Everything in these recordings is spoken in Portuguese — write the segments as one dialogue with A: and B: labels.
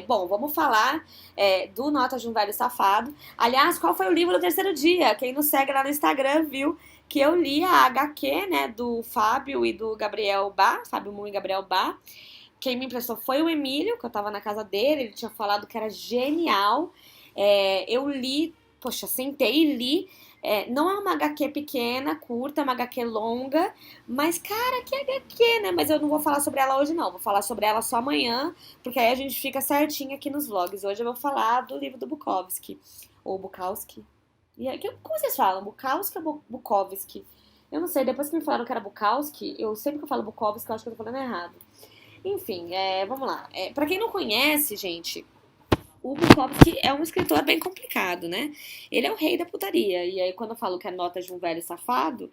A: Bom, vamos falar do Nota de um Velho Safado. Aliás, qual foi o livro do terceiro dia? Quem nos segue lá no Instagram viu que eu li a HQ, né, do Fábio e do Gabriel Bá, Fábio Moon e Gabriel Bá. Quem me emprestou foi o Emílio, que eu tava na casa dele, ele tinha falado que era genial. Eu li, poxa, sentei e li. Não é uma HQ pequena, curta, é uma HQ longa, mas cara, que HQ, né? Mas eu não vou falar sobre ela hoje, não. Vou falar sobre ela só amanhã, porque aí a gente fica certinho aqui nos vlogs. Hoje eu vou falar do livro do Bukowski, ou Bukowski. Como vocês falam? Bukowski ou Bukowski? Eu não sei, depois que me falaram que era Bukowski, sempre que eu falo Bukowski, eu acho que eu tô falando errado. Enfim, vamos lá. Para quem não conhece, gente, o Bukowski é um escritor bem complicado, né? Ele é o rei da putaria. E aí, quando eu falo que é nota de um velho safado,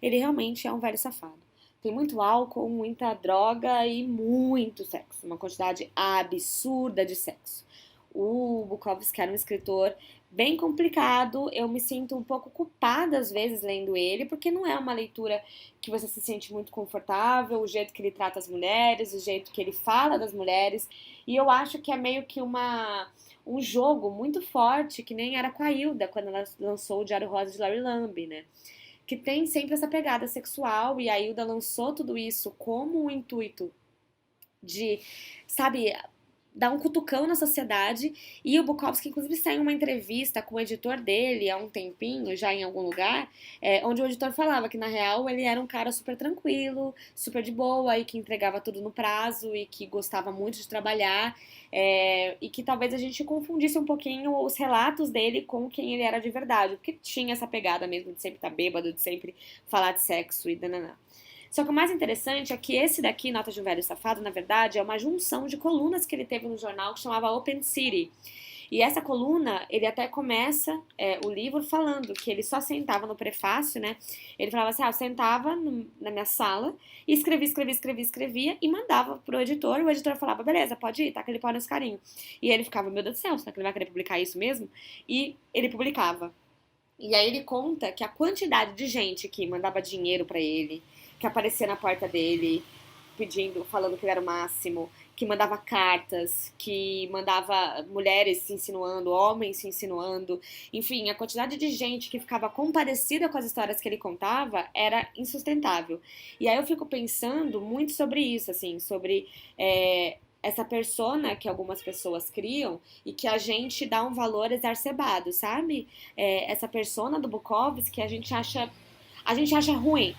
A: ele realmente é um velho safado. Tem muito álcool, muita droga e muito sexo. Uma quantidade absurda de sexo. O Bukowski era um escritor bem complicado. Eu me sinto um pouco culpada às vezes lendo ele, porque não é uma leitura que você se sente muito confortável, o jeito que ele trata as mulheres, o jeito que ele fala das mulheres. E eu acho que é meio que um jogo muito forte, que nem era com a Hilda, quando ela lançou o Diário Rosa de Larry Lamb, né? Que tem sempre essa pegada sexual, e a Hilda lançou tudo isso como um intuito de, sabe, dar um cutucão na sociedade. E o Bukowski, inclusive, saiu uma entrevista com o editor dele há um tempinho, já em algum lugar, onde o editor falava que, na real, ele era um cara super tranquilo, super de boa, e que entregava tudo no prazo, e que gostava muito de trabalhar, e que talvez a gente confundisse um pouquinho os relatos dele com quem ele era de verdade, porque tinha essa pegada mesmo de sempre estar bêbado, de sempre falar de sexo e dananã. Só que o mais interessante é que esse daqui, Nota de um Velho Safado, na verdade, é uma junção de colunas que ele teve no jornal que chamava Open City. E essa coluna, ele até começa o livro falando que ele só sentava no prefácio, né? Ele falava assim, eu sentava na minha sala e escrevia e mandava pro editor. E o editor falava, beleza, pode ir, tá aquele pau nesse carinho. E ele ficava, meu Deus do céu, será que ele vai querer publicar isso mesmo? E ele publicava. E aí ele conta que a quantidade de gente que mandava dinheiro pra ele, que aparecia na porta dele, pedindo, falando que ele era o máximo, que mandava cartas, que mandava mulheres se insinuando, homens se insinuando, enfim, a quantidade de gente que ficava compadecida com as histórias que ele contava era insustentável. E aí eu fico pensando muito sobre isso, assim, sobre essa persona que algumas pessoas criam e que a gente dá um valor exacerbado, sabe? Essa persona do Bukowski que a gente acha ruim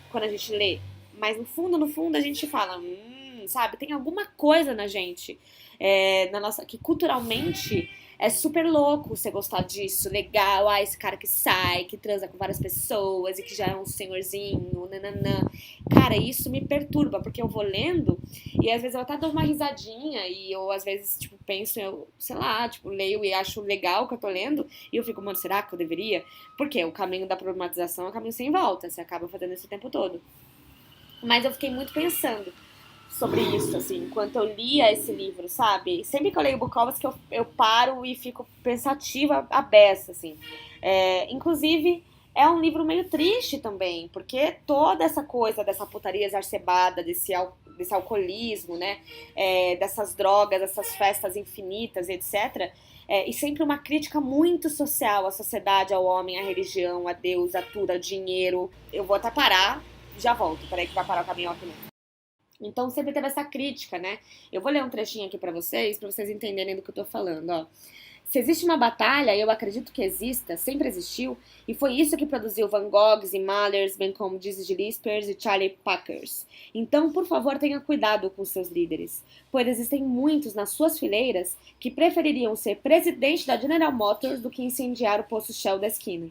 A: quando a gente lê, mas no fundo a gente fala, sabe, tem alguma coisa na gente, na nossa, que culturalmente é super louco você gostar disso, legal, esse cara que sai, que transa com várias pessoas e que já é um senhorzinho, nananã. Cara, isso me perturba, porque eu vou lendo e às vezes eu até dou uma risadinha e eu às vezes, tipo, penso, sei lá, tipo, leio e acho legal o que eu tô lendo e eu fico, mano, será que eu deveria? Porque o caminho da problematização é um caminho sem volta, você acaba fazendo isso o tempo todo. Mas eu fiquei muito pensando sobre isso, assim, enquanto eu lia esse livro, sabe? Sempre que eu leio Bukowski, eu paro e fico pensativa a beça, assim. Inclusive, é um livro meio triste também, porque toda essa coisa dessa putaria exacerbada, desse alcoolismo, né? Dessas drogas, dessas festas infinitas, etc. E sempre uma crítica muito social à sociedade, ao homem, à religião, a Deus, a tudo, ao dinheiro. Eu vou até parar, já volto. Peraí que vai parar o caminhão aqui mesmo. Então sempre teve essa crítica, né? Eu vou ler um trechinho aqui pra vocês entenderem do que eu tô falando, ó. Se existe uma batalha, eu acredito que exista, sempre existiu, e foi isso que produziu Van Goghs e Mahlers, bem como Dizzy Gillispers e Charlie Packers. Então, por favor, tenha cuidado com seus líderes, pois existem muitos nas suas fileiras que prefeririam ser presidente da General Motors do que incendiar o posto Shell da esquina.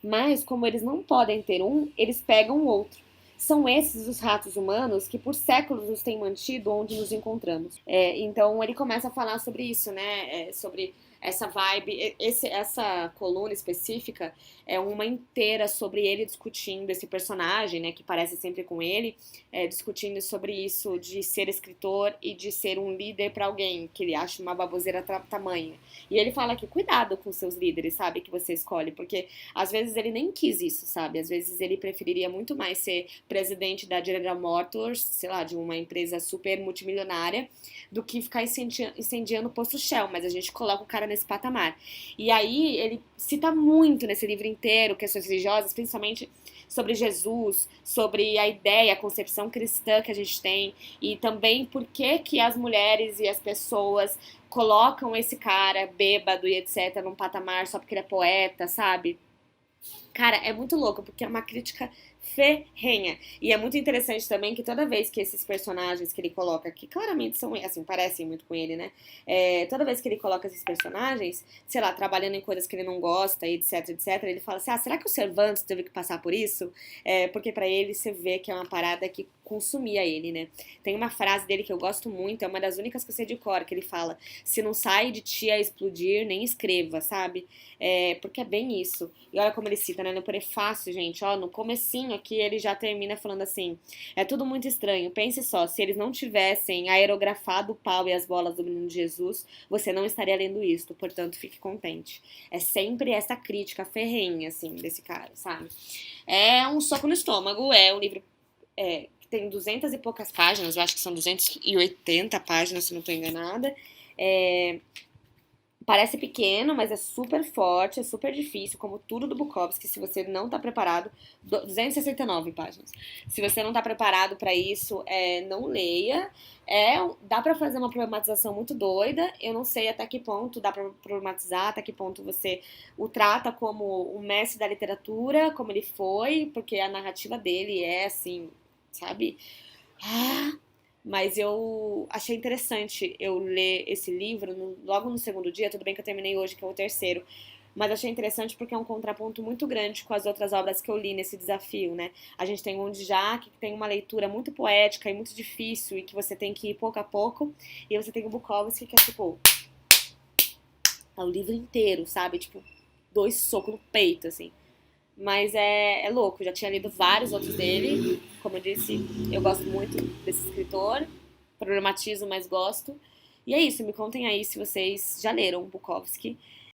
A: Mas, como eles não podem ter um, eles pegam o outro. São esses os ratos humanos que por séculos nos têm mantido onde nos encontramos. Então ele começa a falar sobre isso, né? Sobre essa vibe, essa coluna específica é uma inteira sobre ele discutindo esse personagem, né, que parece sempre com ele, discutindo sobre isso de ser escritor e de ser um líder para alguém, que ele acha uma baboseira tamanha. E ele fala que cuidado com seus líderes, sabe, que você escolhe, porque às vezes ele nem quis isso, sabe? Às vezes ele preferiria muito mais ser presidente da General Motors, sei lá, de uma empresa super multimilionária, do que ficar incendiando o posto Shell, mas a gente coloca o cara nesse patamar. E aí ele cita muito nesse livro inteiro questões religiosas, principalmente sobre Jesus, sobre a ideia, a concepção cristã que a gente tem, e também por que as mulheres e as pessoas colocam esse cara bêbado e etc num patamar só porque ele é poeta, sabe? Cara, é muito louco, porque é uma crítica ferrenha. E é muito interessante também que toda vez que esses personagens que ele coloca, que claramente são, assim, parecem muito com ele, né? Toda vez que ele coloca esses personagens, sei lá, trabalhando em coisas que ele não gosta, etc, etc, ele fala assim, será que o Cervantes teve que passar por isso? Porque pra ele você vê que é uma parada que consumia ele, né? Tem uma frase dele que eu gosto muito, é uma das únicas que eu sei de cor, que ele fala, se não sai de ti a explodir, nem escreva, sabe? Porque é bem isso. E olha como ele cita, né? No prefácio, gente, ó, no comecinho aqui ele já termina falando assim: é tudo muito estranho. Pense só, se eles não tivessem aerografado o pau e as bolas do menino Jesus, você não estaria lendo isto. Portanto, fique contente. É sempre essa crítica ferrenha, assim, desse cara, sabe? É um soco no estômago. É um livro que tem 200 e poucas páginas. Eu acho que são 280 páginas, se não estou enganada. É, Parece pequeno, mas é super forte, é super difícil, como tudo do Bukowski. Se você não tá preparado, 269 páginas. Se você não tá preparado pra isso, não leia. Dá pra fazer uma problematização muito doida. Eu não sei até que ponto dá pra problematizar, até que ponto você o trata como um mestre da literatura, como ele foi, porque a narrativa dele é assim, sabe? Ah, mas eu achei interessante eu ler esse livro logo no segundo dia, tudo bem que eu terminei hoje, que é o terceiro, mas achei interessante porque é um contraponto muito grande com as outras obras que eu li nesse desafio, né? A gente tem um Djac, que tem uma leitura muito poética e muito difícil e que você tem que ir pouco a pouco, e você tem o Bukowski, que é tipo, é o livro inteiro, sabe? Tipo, dois socos no peito, assim. Mas é louco, já tinha lido vários outros dele. Como eu disse, eu gosto muito desse escritor. Problematizo, mas gosto. E é isso, me contem aí se vocês já leram Bukowski.